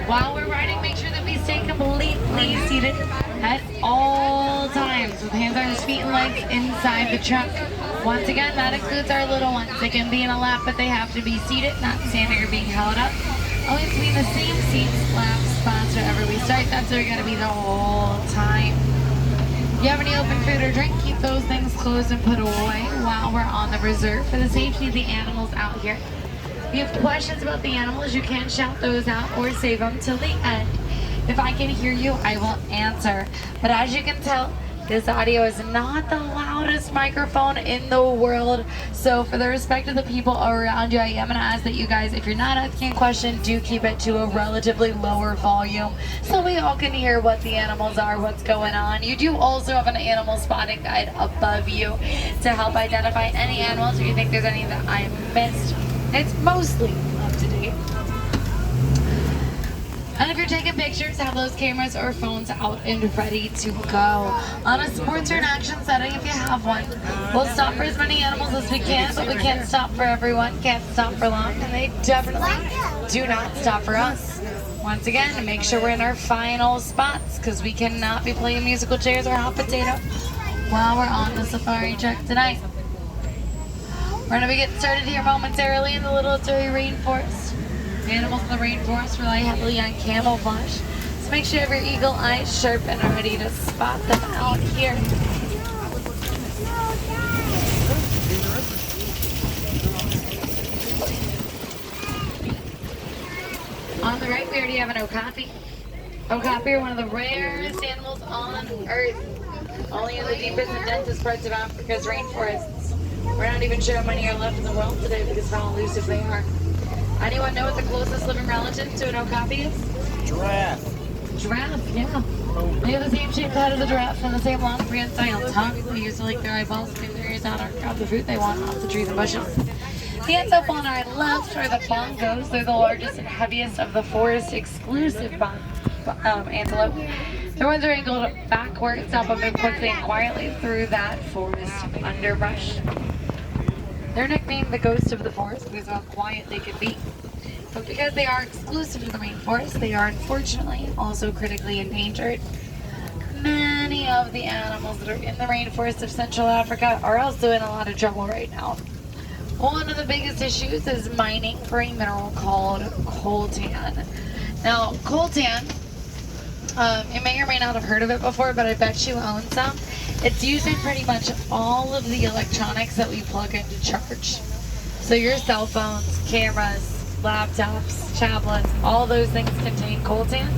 While we're riding, make sure that we stay completely seated at all times with hands on our feet and legs inside the truck. Once again, that includes our little ones. They can be in a lap, but they have to be seated, not standing or being held up. Always be in the same seats, lap spots wherever we start. That's where we gotta be the whole time. If you have any open food or drink, keep those things closed and put away while we're on the reserve for the safety of the animals out here. If you have questions about the animals, you can shout those out or save them till the end. If I can hear you, I will answer. But as you can tell, this audio is not the loudest microphone in the world. So for the respect of the people around you, I am gonna ask that you guys, if you're not asking a question, do keep it to a relatively lower volume so we all can hear what the animals are, what's going on. You do also have an animal spotting guide above you to help identify any animals if you think there's any that I missed. It's mostly up to date. And if you're taking pictures, have those cameras or phones out and ready to go. On a sports or an action setting, if you have one, we'll stop for as many animals as we can, but we can't stop for everyone, can't stop for long, and they definitely do not stop for us. Once again, make sure we're in our final spots, because we cannot be playing musical chairs or hot potato while we're on the safari truck tonight. We're going to be getting started here momentarily in the Little Surrey rainforest. The animals in the rainforest rely heavily on camouflage, so make sure you have your eagle eyes sharp and are ready to spot them out here. On the right, we already have an okapi. Okapi are one of the rarest animals on Earth. Only in the deepest and densest parts of Africa's rainforests. We're not even sure how many are left in the world today because of how elusive they are. Anyone know what the closest living relative to an okapi is? Giraffe. Giraffe, yeah. They have the same shaped head as a giraffe and the same long prehensile tongue. They use to lick their eyeballs, stick their ears out, or grab the fruit they want off the trees and bushes. The antelope on our left are the bongos. They're the largest and heaviest of the forest exclusive antelope. Their horns are angled backwards, help them move quickly and quietly through that forest underbrush. They're nicknamed the ghost of the forest because of how quiet they can be. But because they are exclusive to the rainforest, they are unfortunately also critically endangered. Many of the animals that are in the rainforest of Central Africa are also in a lot of trouble right now. One of the biggest issues is mining for a mineral called coltan. Now, coltan, you may or may not have heard of it before, but I bet you own some. It's used in pretty much all of the electronics that we plug into charge. So your cell phones, cameras, laptops, tablets, all those things contain coltan.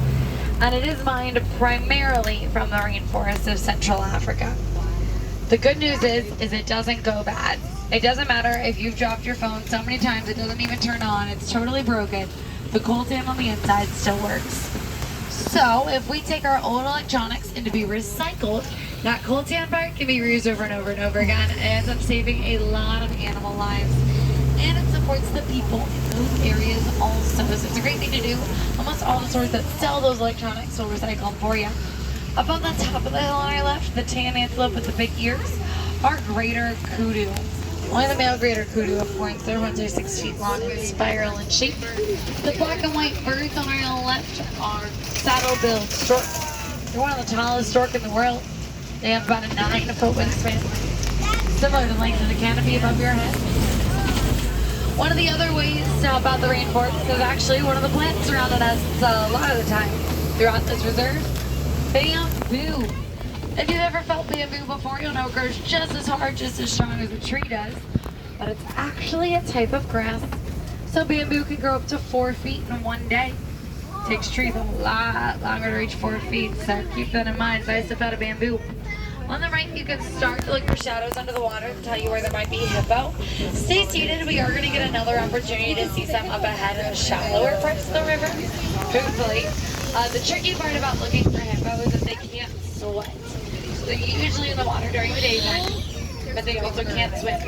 And it is mined primarily from the rainforest of Central Africa. The good news is it doesn't go bad. It doesn't matter if you've dropped your phone so many times it doesn't even turn on, it's totally broken. The coltan on the inside still works. So if we take our old electronics and to be recycled, that coltan part can be reused over and over and over again. It ends up saving a lot of animal lives. And it supports the people in those areas also. So it's a great thing to do. Almost all the stores that sell those electronics will recycle them for you. Up on the top of the hill on our left, the tan antelope with the big ears are greater kudu. Only the male greater kudu have horns. Their horns are 6 feet long and spiral in shape. The black and white birds on our left are saddle-billed stork. They're one of the tallest stork in the world. They have about a 9-foot wingspan, similar to the length of the canopy above your head. One of the other ways to help out the rainforest is actually one of the plants surrounding us a lot of the time throughout this reserve, bamboo. If you've ever felt bamboo before, you'll know it grows just as hard, just as strong as a tree does, but it's actually a type of grass. So bamboo can grow up to 4 feet in one day. It takes trees a lot longer to reach 4 feet, so keep that in mind. So I step out of bamboo. On the right, you can start to look for shadows under the water to tell you where there might be hippo. Stay seated. We are going to get another opportunity to see some up ahead in the shallower parts of the river, truthfully. The tricky part about looking for hippo is that they can't sweat. So they're usually in the water during the daytime, but they also can't swim.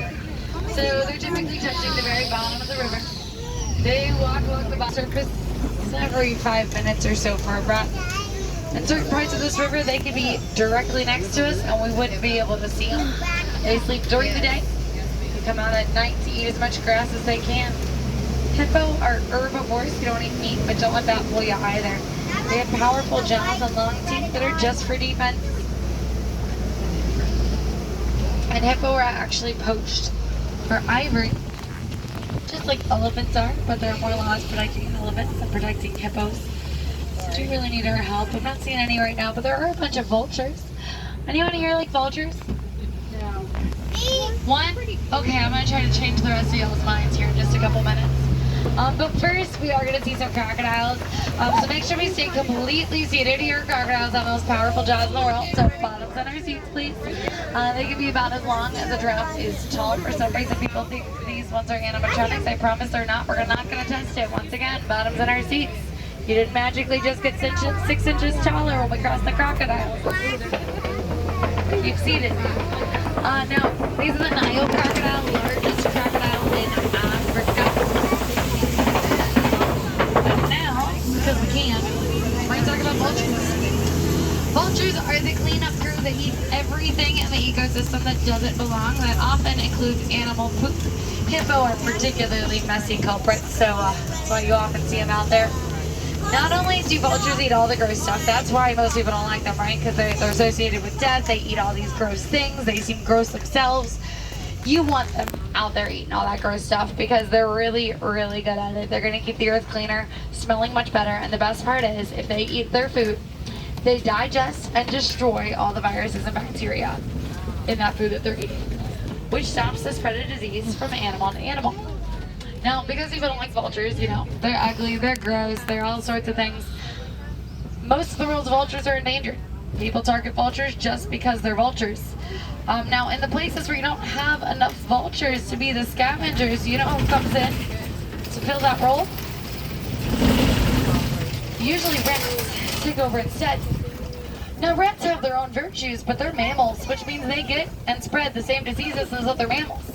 So they're typically touching the very bottom of the river. They walk along the bottom surface every 5 minutes or so for a breath. In certain parts of this river, they can be directly next to us and we wouldn't be able to see them. They sleep during the day. They come out at night to eat as much grass as they can. Hippo are herbivores. You don't eat meat, but don't let that fool you either. They have powerful jaws and long teeth that are just for defense. And hippo are actually poached for ivory, just like elephants are, but there are more laws protecting elephants than protecting hippos. So do really need our help. I'm not seeing any right now, but there are a bunch of vultures. Anyone here like vultures? No. One? Okay, I'm going to try to change the rest of y'all's minds here in just a couple minutes. But first, we are going to see some crocodiles. So make sure we stay completely seated here. Crocodiles have the most powerful jaws in the world, so bottoms on our seats, please. They can be about as long as a giraffe is tall. For some reason, people think these ones are animatronics. I promise they're not. We're not going to test it. Once again, bottoms on our seats. You didn't magically just get 6 inches taller when we crossed the crocodiles. Keep seated. Now, these are the Nile crocodile, largest crocodile in Africa. But now, because we can, we're going to talk about vultures. Vultures are the cleanup crew that eats everything in the ecosystem that doesn't belong. That often includes animal poop. Hippo are particularly messy culprits, so that's why you often see them out there. Not only do vultures eat all the gross stuff, that's why most people don't like them, right? Because they're associated with death, they eat all these gross things, they seem gross themselves. You want them out there eating all that gross stuff because they're really, really good at it. They're going to keep the earth cleaner, smelling much better, and the best part is, if they eat their food, they digest and destroy all the viruses and bacteria in that food that they're eating, which stops the spread of disease from animal to animal. Now, because people don't like vultures, you know, they're ugly, they're gross, they're all sorts of things. Most of the world's vultures are endangered. People target vultures just because they're vultures. Now, in the places where you don't have enough vultures to be the scavengers, you know who comes in to fill that role? Usually rats take over instead. Now, rats have their own virtues, but they're mammals, which means they get and spread the same diseases as other mammals.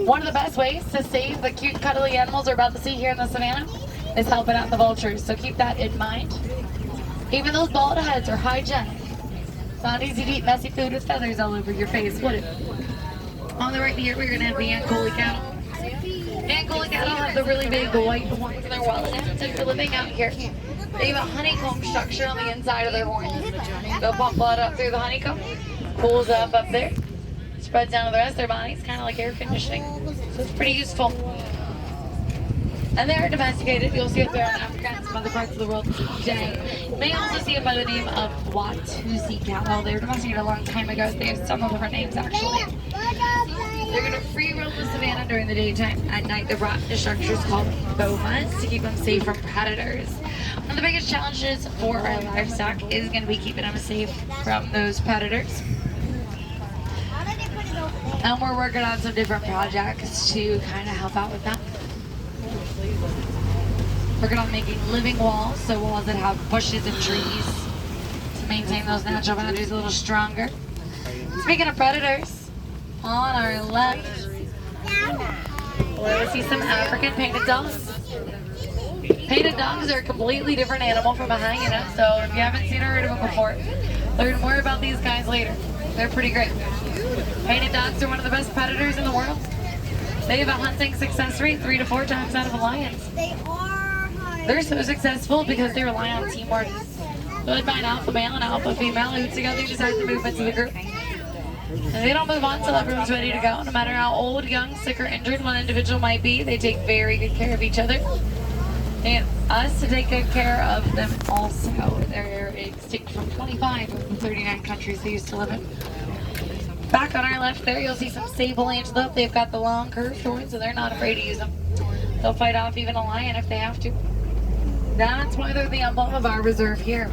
One of the best ways to save the cute, cuddly animals we're about to see here in the savannah is helping out the vultures, so keep that in mind. Even those bald heads are hygienic. It's not easy to eat messy food with feathers all over your face, would it? On the right here, we're going to have the Ankole cattle. Ankole cattle have the really big white horns in their wallet, and for living out here, they have a honeycomb structure on the inside of their horns. They'll pump blood up through the honeycomb, pulls up there, spreads down to the rest of their bodies, kind of like air conditioning. So it's pretty useful. And they are domesticated. You'll see it there in Africa and some other parts of the world today. You may also see it by the name of Watusi cattle. They were domesticated a long time ago. They have several different names, actually. They're going to free roam the savannah during the daytime. At night, they're brought into structures called bomas to keep them safe from predators. One of the biggest challenges for our livestock is going to be keeping them safe from those predators. And we're working on some different projects to kind of help out with that. Working on making living walls, so walls that have bushes and trees to maintain those natural boundaries a little stronger. Speaking of predators, on our left, we'll see some African painted dogs. Painted dogs are a completely different animal from a hyena, so if you haven't seen or heard of them before, learn more about these guys later. They're pretty great. Painted dogs are one of the best predators in the world. They have a hunting success rate 3 to 4 times out of a lion's. They're so successful because they rely on teamwork. So they find alpha male and alpha female who together decide the movements of the group. And they don't move on until everyone's ready to go. No matter how old, young, sick, or injured one individual might be, they take very good care of each other. And us to take good care of them also. They're extinct from 25 of the 39 countries they used to live in. Back on our left there, you'll see some sable antelope. They've got the long curved horns, and they're not afraid to use them. They'll fight off even a lion if they have to. That's why they're the emblem of our reserve here.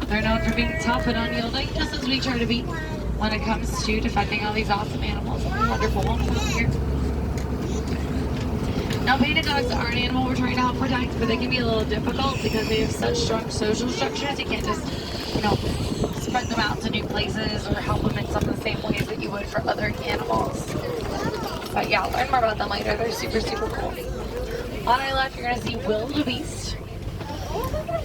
They're known for being tough and unyielding, just as we try to be when it comes to defending all these awesome animals and wonderful ones out here. Now, painted dogs are an animal we're trying to help protect, but they can be a little difficult because they have such strong social structures. You can't just, spread them out to new places or help them in some of the same ways that you would for other animals. But yeah, I'll learn more about them later. They're super, super cool. On our left, you're going to see wildebeest.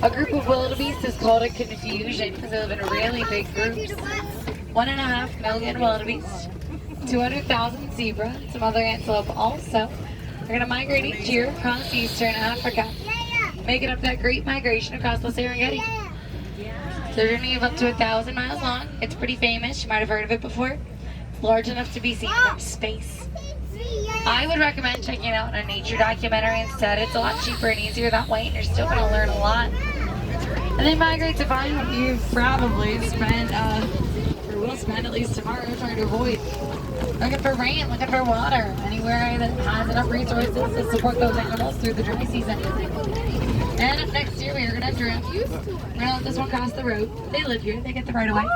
A group of wildebeest is called a confusion because they live in really big groups. 1.5 million wildebeest, 200,000 zebra, some other antelope also, They're going to migrate each year across eastern Africa, making up that great migration across the Serengeti. Their journey of up to 1,000 miles long. It's pretty famous. You might have heard of it before. Large enough to be seen from space. I would recommend checking out a nature documentary instead. It's a lot cheaper and easier that way, and you're still going to learn a lot. And they migrate to find what you probably spend, or will spend at least tomorrow, trying to avoid. Looking for rain, looking for water, anywhere that has enough resources to support those animals through the dry season. And up next year, we are going to Giraffe. We're going to let this one cross the road. They live here. They get the right of way.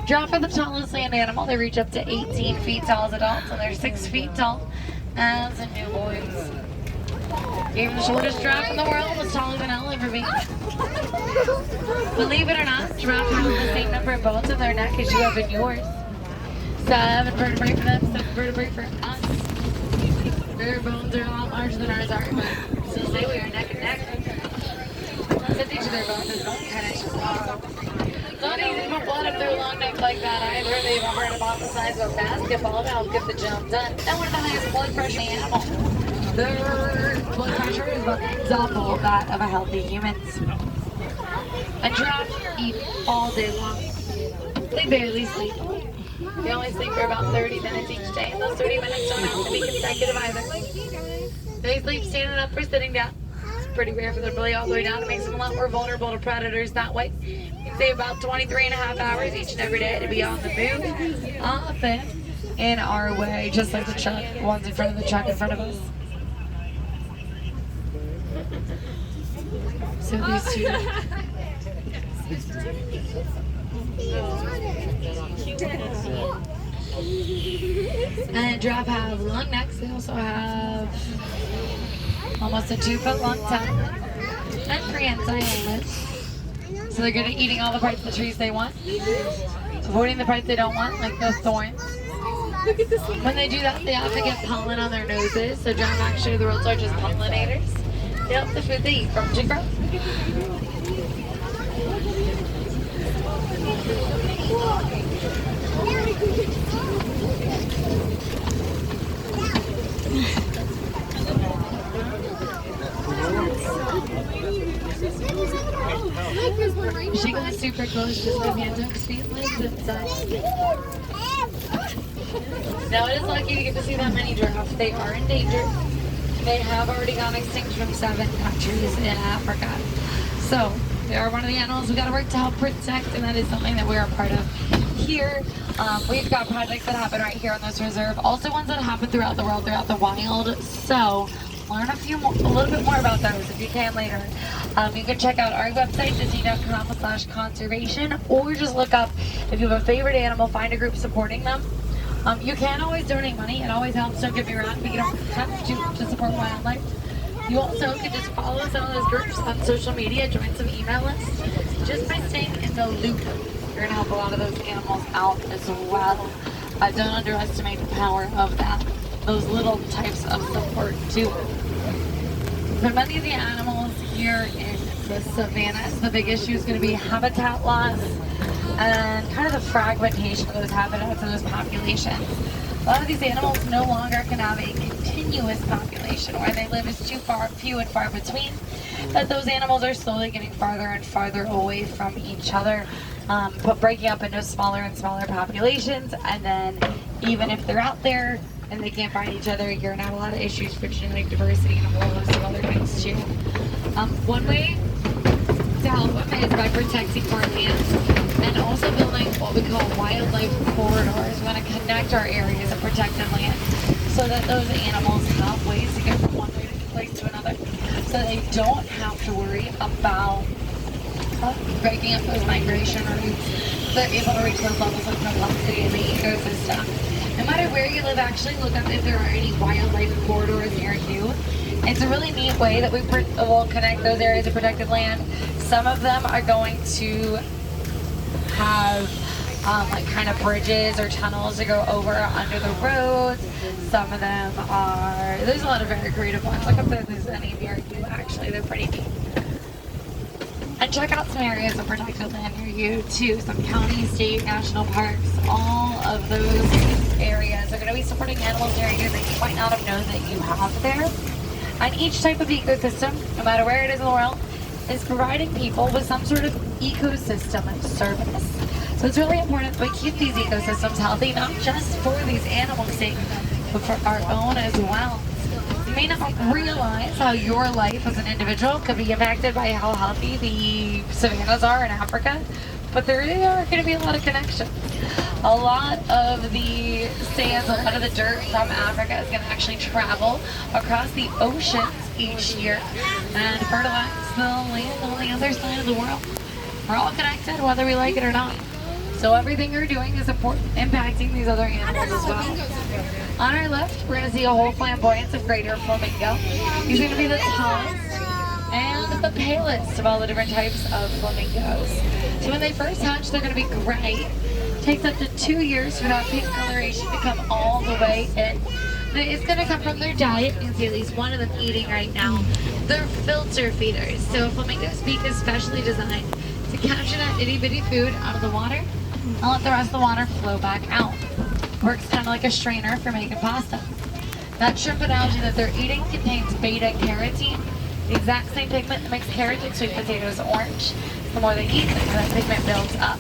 Giraffe are the tallest land animal. They reach up to 18 feet tall as adults, and they're 6 feet tall as newborns. Even the shortest giraffe in the world was taller than I'll ever be. Believe it or not, giraffe have the same number of bones in their neck as you have in yours. 7 vertebrae for them, 7 vertebrae for us. Their bones are a lot larger than ours are, but still say we are neck and neck. Since each of their bones is only 10 inches long. It's not easy to put blood up their long neck like that either. They've offered about the size of a basketball to help get the job done. And one of the highest blood pressure in the animal. Their blood pressure is about double that of a healthy human's. And giraffes eat all day long. They barely sleep. They only sleep for about 30 minutes each day, and those 30 minutes don't have to be consecutive either. They sleep standing up or sitting down. It's pretty rare for them to lay all the way down. It makes them a lot more vulnerable to predators that way. You can save about 23.5 hours each and every day to be on the move, often in our way, just like the truck, the ones in front of the truck in front of us. So these two. And giraffe have long necks. They also have almost a 2-foot long tongue and prehensile lips. So they're good at eating all the parts of the trees they want, avoiding the parts they don't want, like the thorns. When they do that, they often get pollen on their noses. So giraffe actually are the world's largest pollinators. They help the food they eat from to grow. She got super close, just the hands up, feet, legs, and such. Now it is lucky to get to see that many giraffes. They are endangered. They have already gone extinct from 7 countries in Africa. So they are one of the animals we got to work to help protect, and that is something that we are part of here. We've got projects that happen right here on this reserve, also ones that happen throughout the world, throughout the wild. So learn a little bit more about those if you can later. You can check out our website, disney.com/conservation, or just look up if you have a favorite animal, find a group supporting them. You can always donate money. It always helps, don't get me wrong, but you don't have to support wildlife. You also can just follow some of those groups on social media, join some email lists. Just by staying in the loop, you're going to help a lot of those animals out as well. Don't underestimate the power of that, those little types of support too. For many of the animals here in the savannas, the big issue is going to be habitat loss and kind of the fragmentation of those habitats and those populations. A lot of these animals no longer can have a continuous population. Where they live is too few and far between, that those animals are slowly getting farther and farther away from each other, but breaking up into smaller and smaller populations. And then even if they're out there and they can't find each other, you're gonna have a lot of issues for genetic diversity and a whole host of other things too. One way to help them is by protecting our land and also building what we call wildlife corridors. We want to connect our areas of protected land so that those animals have ways to get from one place to another, so they don't have to worry about breaking up those migration routes. They're able to reach those levels of complexity in the ecosystem. No matter where you live, actually look up if there are any wildlife corridors near you. It's a really neat way that we will connect those areas of protected land. Some of them are going to have like kind of bridges or tunnels to go over under the roads. Some of them are, there's a lot of very creative ones. Look up if there's any near you actually, they're pretty neat. And check out some areas of protected land near you too. Some county, state, national parks, all of those areas are going to be supporting animals near you that you might not have known that you have there. And each type of ecosystem, no matter where it is in the world, is providing people with some sort of ecosystem and service. So it's really important that we keep these ecosystems healthy, not just for these animals' sake, but for our own as well. You may not realize how your life as an individual could be impacted by how healthy the savannas are in Africa, but there are going to be a lot of connections. A lot of the sands, a lot of the dirt from Africa is going to actually travel across the oceans each year and fertilize the land on the other side of the world. We're all connected, whether we like it or not. So everything you're doing is important, impacting these other animals as well. On our left, we're going to see a whole flamboyance of greater flamingo. He's going to be the tallest and the palest of all the different types of flamingos. So when they first hatch, they're going to be gray. It takes up to 2 years for that pink coloration to come all the way in. And it's going to come from their diet. You can see at least one of them eating right now. They're filter feeders. So a flamingo's beak is specially designed to capture that itty bitty food out of the water and let the rest of the water flow back out. Works kind of like a strainer for making pasta. That shrimp and algae that they're eating contains beta-carotene, the exact same pigment that makes carrots and sweet potatoes orange. The more they eat, that pigment builds up.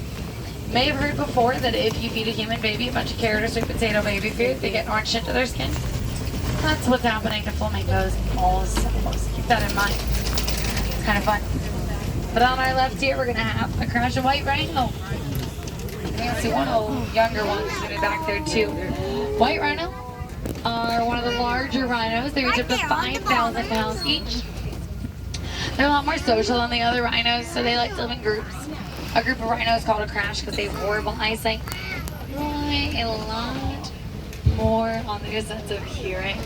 You may have heard before that if you feed a human baby a bunch of carrot or sweet potato baby food, they get orange into their skin. That's what's happening to flamingos also. Keep that in mind. It's kind of fun. But on our left here, we're going to have a crash of white rhino. You can see one of the younger ones sitting back there too. White rhino are one of the larger rhinos. They reach up to 5,000 pounds each. They're a lot more social than the other rhinos, so they like to live in groups. A group of rhinos is called a crash because they have horrible eyesight. Rely a lot more on their sense of hearing.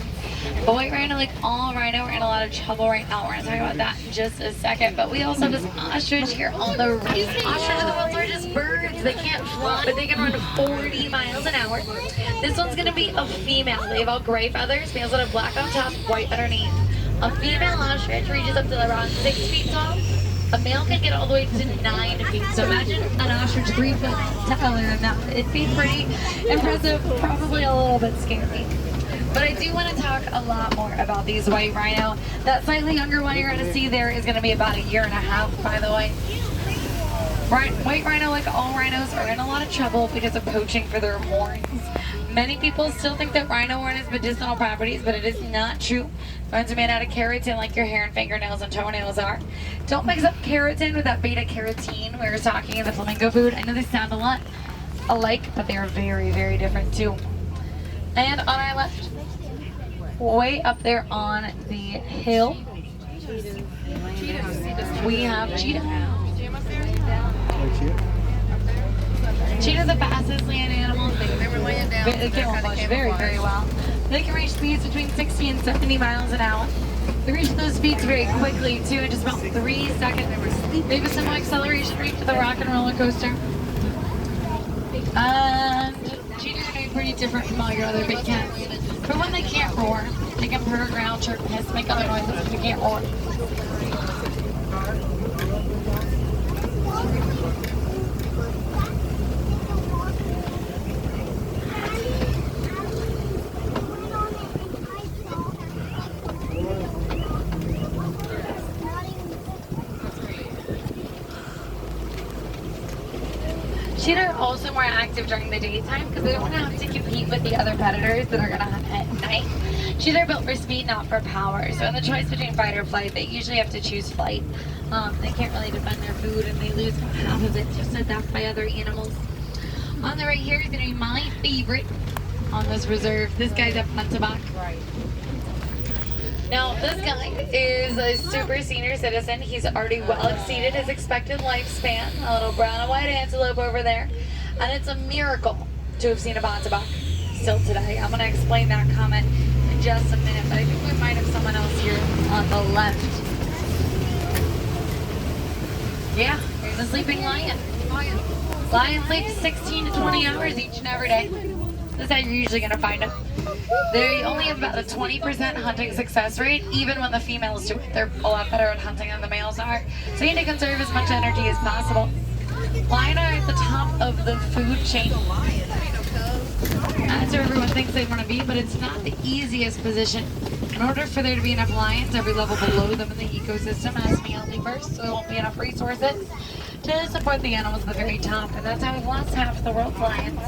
But white rhino, like all rhino, are in a lot of trouble right now. We're going to talk about that in just a second. But we also have this ostrich here on the right. Ostrich are the world's largest birds. They can't fly, but they can run 40 miles an hour. This one's going to be a female. They have all gray feathers, males that have black on top, white underneath. A female ostrich reaches up to around 6 feet tall. A male can get all the way to 9 feet. So imagine an ostrich 3 foot taller than that. It'd be pretty impressive, probably a little bit scary. But I do want to talk a lot more about these white rhino. That slightly younger one you're going to see there is going to be about 1.5 years, by the way. White rhino, like all rhinos, are in a lot of trouble because of poaching for their horns. Many people still think that rhino horn has medicinal properties, but it is not true. Horns are made out of keratin like your hair and fingernails and toenails are. Don't mix up keratin with that beta-carotene we were talking in the flamingo food. I know they sound a lot alike, but they are very, very different too. And on our left, way up there on the hill, we have cheetah. Cheetahs are the fastest land animals. They can ambush very, very well. They can reach speeds between 60 and 70 miles an hour. They reach those speeds very quickly too, in just about 3 seconds. They have a similar acceleration rate to the rock and roller coaster. And cheetahs are going to be pretty different from all your other big cats. For when they can't roar, they can purr, growl, chirp, hiss, make other noises, but they can't roar. Cheetah are also more active during the daytime because they don't have to compete with the other predators that are going to hunt at night. Cheetah are built for speed, not for power. So in the choice between fight or flight, they usually have to choose flight. They can't really defend their food and they lose about half of it just attacked by other animals. On the right here is going to be my favorite on this reserve. This guy's a Puntabak. Now, this guy is a super senior citizen. He's already well exceeded his expected lifespan. A little brown and white antelope over there. And it's a miracle to have seen a Puntabak still today. I'm going to explain that comment in just a minute, but I think we might have someone else here on the left. Yeah, here's a sleeping lion. Lions sleep 16 to 20 hours each and every day. This is how you're usually going to find them. They only have about a 20% hunting success rate, even when the females do it. They're a lot better at hunting than the males are. So you need to conserve as much energy as possible. Lions are at the top of the food chain. That's where everyone thinks they want to be, but it's not the easiest position. In order for there to be enough lions, every level below them in the ecosystem has to be healthy first, so there won't be enough resources to support the animals at the very top. And that's how we've lost half the world's lions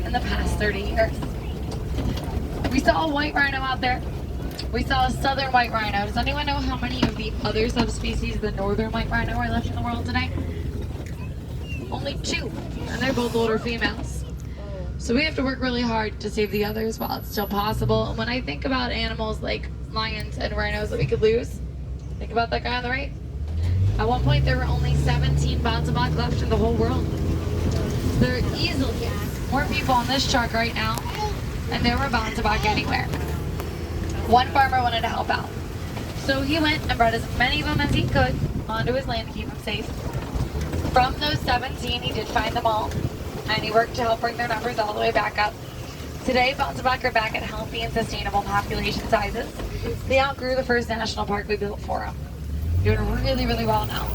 in the past 30 years. We saw a white rhino out there. We saw a southern white rhino. Does anyone know how many of the other subspecies of the northern white rhino are left in the world today? Only 2, and they're both older females. So we have to work really hard to save the others while it's still possible. And when I think about animals like lions and rhinos that we could lose, think about that guy on the right. At one point there were only 17 Bonsamak left in the whole world. There are easily more people on this truck right now than there were Bonsamak anywhere. One farmer wanted to help out. So he went and brought as many of them as he could onto his land to keep them safe. From those 17, he did find them all, and he worked to help bring their numbers all the way back up. Today, Bonsamak are back at healthy and sustainable population sizes. They outgrew the first national park we built for them. Doing really, really well now.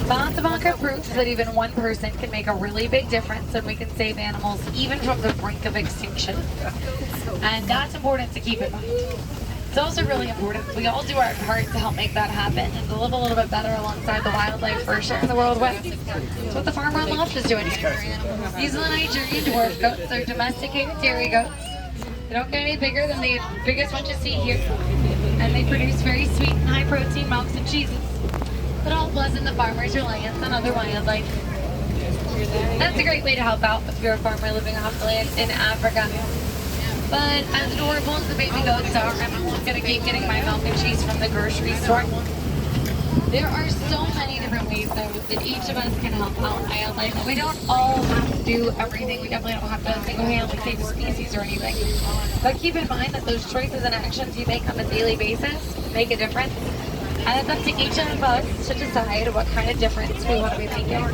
Bonsamak are proof that even one person can make a really big difference, and we can save animals even from the brink of extinction. And that's important to keep in mind. It's also really important we all do our part to help make that happen and to live a little bit better alongside the wildlife we're sharing the world with. That's what the farmer on the left is doing here. These are the Nigerian dwarf goats. They're domesticated dairy goats. They don't get any bigger than the biggest ones you see here. And they produce very sweet and high protein milks and cheeses that all pleasant the farmers, your lands, and other wildlife. That's a great way to help out if you're a farmer living off the land in Africa. But as adorable as the baby goats are, I'm not going to keep getting my milk and cheese from the grocery store. There are so many different ways, though, that each of us can help out wildlife. We don't all have to do everything. We definitely don't have to single-handedly save a species or anything. But keep in mind that those choices and actions you make on a daily basis make a difference. And it's up to each of us to decide what kind of difference we want to be making.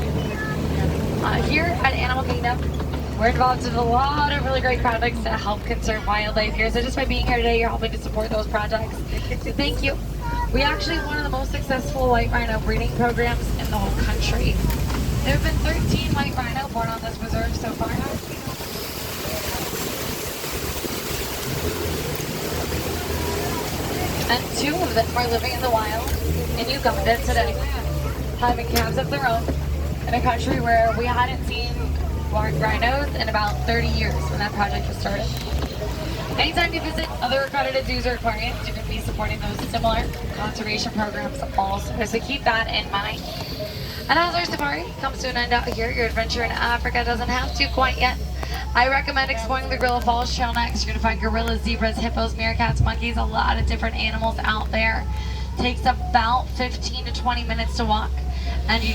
Here at Animal Kingdom, we're involved in a lot of really great projects to help conserve wildlife here. So just by being here today, you're helping to support those projects. So thank you. We actually have one of the most successful white rhino breeding programs in the whole country. There have been 13 white rhino born on this reserve so far. And 2 of them are living in the wild in Uganda today, having calves of their own in a country where we hadn't seen rhinos in about 30 years when that project was started. Anytime you visit other accredited zoos or aquariums, you're going to be supporting those similar conservation programs also, so keep that in mind. And as our safari comes to an end out here, your adventure in Africa doesn't have to quite yet. I recommend exploring the Gorilla Falls Trail next. You're going to find gorillas, zebras, hippos, meerkats, monkeys, a lot of different animals out there. Takes about 15 to 20 minutes to walk, and you